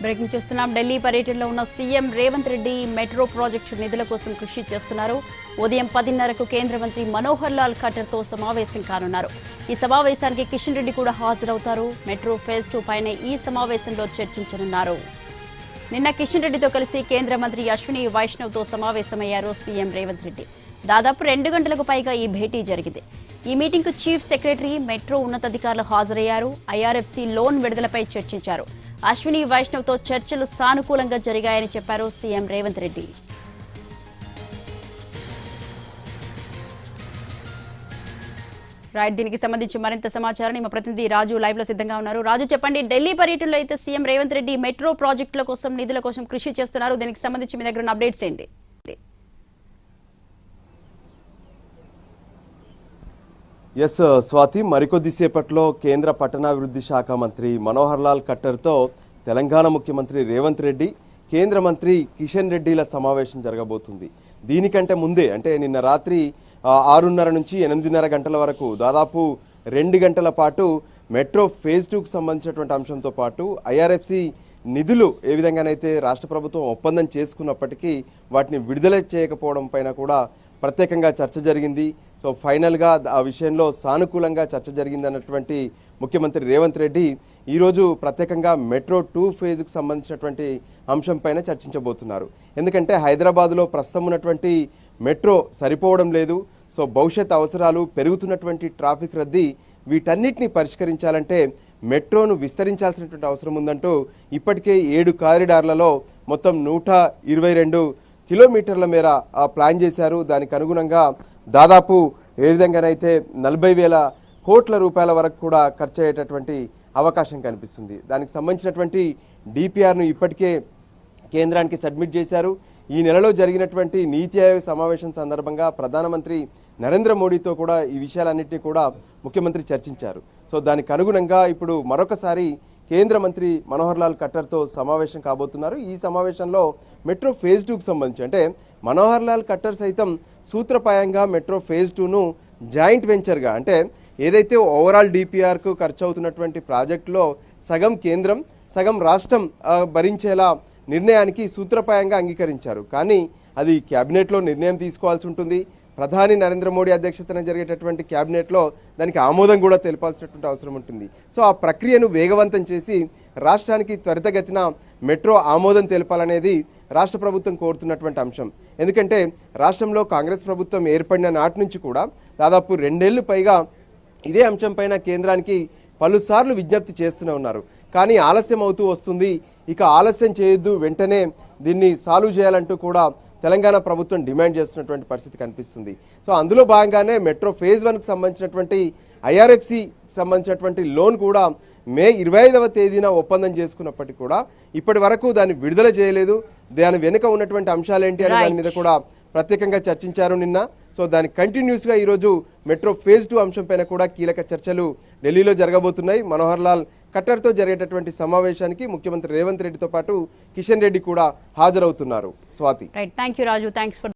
Breaking చూస్తున్నాం. ఢిల్లీ పర్యటనలో ఉన్న CM Revanth Reddy metro project నిధుల కోసం కృషి చేస్తున్నారు. ఉదయం 10:30కు కేంద్ర మంత్రి మనోహర్ లాల్ ఖట్టర్తో సమావేశం కానున్నారు. ఈ సమావేశానికి కిషన్ రెడ్డి కూడా హాజరవుతారు. మెట్రో ఫేజ్ 2 పైనే ఈ సమావేశంలో చర్చించనున్నారు. నిన్న కిషన్ రెడ్డితో కలిసి కేంద్ర మంత్రి అశ్విని వైష్ణవ్తో సమావేశమయ్యారు సీఎం రేవంత్ రెడ్డి. దాదాపు 2 గంటలకు పైగా ఈ భేటీ జరిగింది. ఈ మీటింగ్కు చీఫ్ సెక్రటరీ, మెట్రో ఉన్నతాధికారులు హాజరయ్యారు. ఐఆర్ఎఫ్సీ లోన్ విడుదలపై చర్చించారు. అశ్విని వైష్ణవ్తో చర్చలు సానుకూలంగా జరిగాయని చెప్పారు సీఎం రేవంత్ రెడ్డి. రైట్, దీనికి సంబంధించి మరింత సమాచారాన్ని మా ప్రతినిధి రాజు లైవ్ లో సిద్ధంగా ఉన్నారు. రాజు, చెప్పండి, ఢిల్లీ పర్యటనలో అయితే సీఎం రేవంత్ రెడ్డి మెట్రో ప్రాజెక్టుల కోసం నిధుల కోసం కృషి చేస్తున్నారు. దీనికి సంబంధించి మీ దగ్గర ఉన్న అప్డేట్స్ ఏంటి? ఎస్ స్వాతి, మరికొద్దిసేపట్లో కేంద్ర పట్టణాభివృద్ధి శాఖ మంత్రి మనోహర్ లాల్ ఖట్టర్తో తెలంగాణ ముఖ్యమంత్రి రేవంత్ రెడ్డి, కేంద్ర మంత్రి కిషన్ రెడ్డిల సమావేశం జరగబోతుంది. దీనికంటే ముందే అంటే నిన్న రాత్రి 6:30 నుంచి 8:30 గంటల వరకు దాదాపు 2 గంటల పాటు మెట్రో ఫేజ్ 2కు సంబంధించినటువంటి అంశంతో పాటు ఐఆర్ఎఫ్సి నిధులు ఏ విధంగానైతే రాష్ట్ర ప్రభుత్వం ఒప్పందం చేసుకున్నప్పటికీ వాటిని విడుదల చేయకపోవడం పైన కూడా ప్రత్యేకంగా చర్చ జరిగింది. సో ఫైనల్గా ఆ విషయంలో సానుకూలంగా చర్చ జరిగింది అన్నటువంటి ముఖ్యమంత్రి రేవంత్ రెడ్డి ఈరోజు ప్రత్యేకంగా మెట్రో 2 ఫేజ్కు సంబంధించినటువంటి అంశం పైన చర్చించబోతున్నారు. ఎందుకంటే హైదరాబాద్లో ప్రస్తుతం ఉన్నటువంటి మెట్రో సరిపోవడం లేదు. సో భవిష్యత్ అవసరాలు, పెరుగుతున్నటువంటి ట్రాఫిక్ రద్దీ, వీటన్నిటిని పరిష్కరించాలంటే మెట్రోను విస్తరించాల్సినటువంటి అవసరం ఉందంటూ ఇప్పటికే 7 కారిడార్లలో మొత్తం 122 కిలోమీటర్ల మేర ప్లాన్ చేశారు. దానికి అనుగుణంగా దాదాపు ఏ విధంగానైతే 40,000 కోట్ల రూపాయల వరకు కూడా ఖర్చు అయ్యేటటువంటి అవకాశం కనిపిస్తుంది. దానికి సంబంధించినటువంటి డిపిఆర్ను ఇప్పటికే కేంద్రానికి సబ్మిట్ చేశారు. ఈ నెలలో జరిగినటువంటి నీతి ఆయోగ్ సమావేశం సందర్భంగా ప్రధానమంత్రి నరేంద్ర మోడీతో కూడా ఈ విషయాలన్నింటినీ కూడా ముఖ్యమంత్రి చర్చించారు. సో దానికి అనుగుణంగా ఇప్పుడు మరొకసారి కేంద్ర మంత్రి మనోహర్ లాల్ ఖట్టర్తో సమావేశం కాబోతున్నారు. ఈ సమావేశంలో మెట్రో ఫేజ్ 2కు సంబంధించి అంటే మనోహర్ లాల్ ఖట్టర్ సైతం సూత్రప్రాయంగా మెట్రో ఫేజ్ 2ను జాయింట్ వెంచర్గా అంటే ఏదైతే ఓవరాల్ డిపిఆర్కు ఖర్చు అవుతున్నటువంటి ప్రాజెక్టులో సగం కేంద్రం, సగం రాష్ట్రం భరించేలా నిర్ణయానికి సూత్రప్రాయంగా అంగీకరించారు. కానీ అది క్యాబినెట్లో నిర్ణయం తీసుకోవాల్సి ఉంటుంది. ప్రధాని నరేంద్ర మోడీ అధ్యక్షతన జరిగేటటువంటి క్యాబినెట్లో దానికి ఆమోదం కూడా తెలపాల్సినటువంటి అవసరం ఉంటుంది. సో ఆ ప్రక్రియను వేగవంతం చేసి రాష్ట్రానికి త్వరితగతిన మెట్రో ఆమోదం తెలపాలనేది రాష్ట్ర ప్రభుత్వం కోరుతున్నటువంటి అంశం. ఎందుకంటే రాష్ట్రంలో కాంగ్రెస్ ప్రభుత్వం ఏర్పడిన నాటి నుంచి కూడా దాదాపు 2 ఏళ్లు పైగా ఇదే అంశం పైన కేంద్రానికి పలుసార్లు విజ్ఞప్తి చేస్తూనే ఉన్నారు. కానీ ఆలస్యం అవుతూ వస్తుంది. ఇక ఆలస్యం చేయొద్దు, వెంటనే దీన్ని సాల్వ్ చేయాలంటూ కూడా తెలంగాణ ప్రభుత్వం డిమాండ్ చేస్తున్నటువంటి పరిస్థితి కనిపిస్తుంది. సో అందులో భాగంగానే మెట్రో ఫేజ్ 1కు సంబంధించినటువంటి ఐఆర్ఎఫ్సి సంబంధించినటువంటి లోన్ కూడా మే 25వ తేదీన ఒప్పందం చేసుకున్నప్పటికీ కూడా ఇప్పటి వరకు దాన్ని విడుదల చేయలేదు. దాని వెనుక ఉన్నటువంటి అంశాలు ఏంటి అనే దాని మీద కూడా ప్రత్యేకంగా చర్చించారు నిన్న. సో దాని కంటిన్యూస్గా ఈరోజు మెట్రో ఫేజ్ 2 అంశం పైన కూడా కీలక చర్చలు ఢిల్లీలో జరగబోతున్నాయి. మనోహర్ లాల్ ఖట్టర్తో జరిగేటటువంటి సమావేశానికి ముఖ్యమంత్రి రేవంత్ రెడ్డితో పాటు కిషన్ రెడ్డి కూడా హాజరవుతున్నారు. Swathi. Right, thank you Raju. Thanks for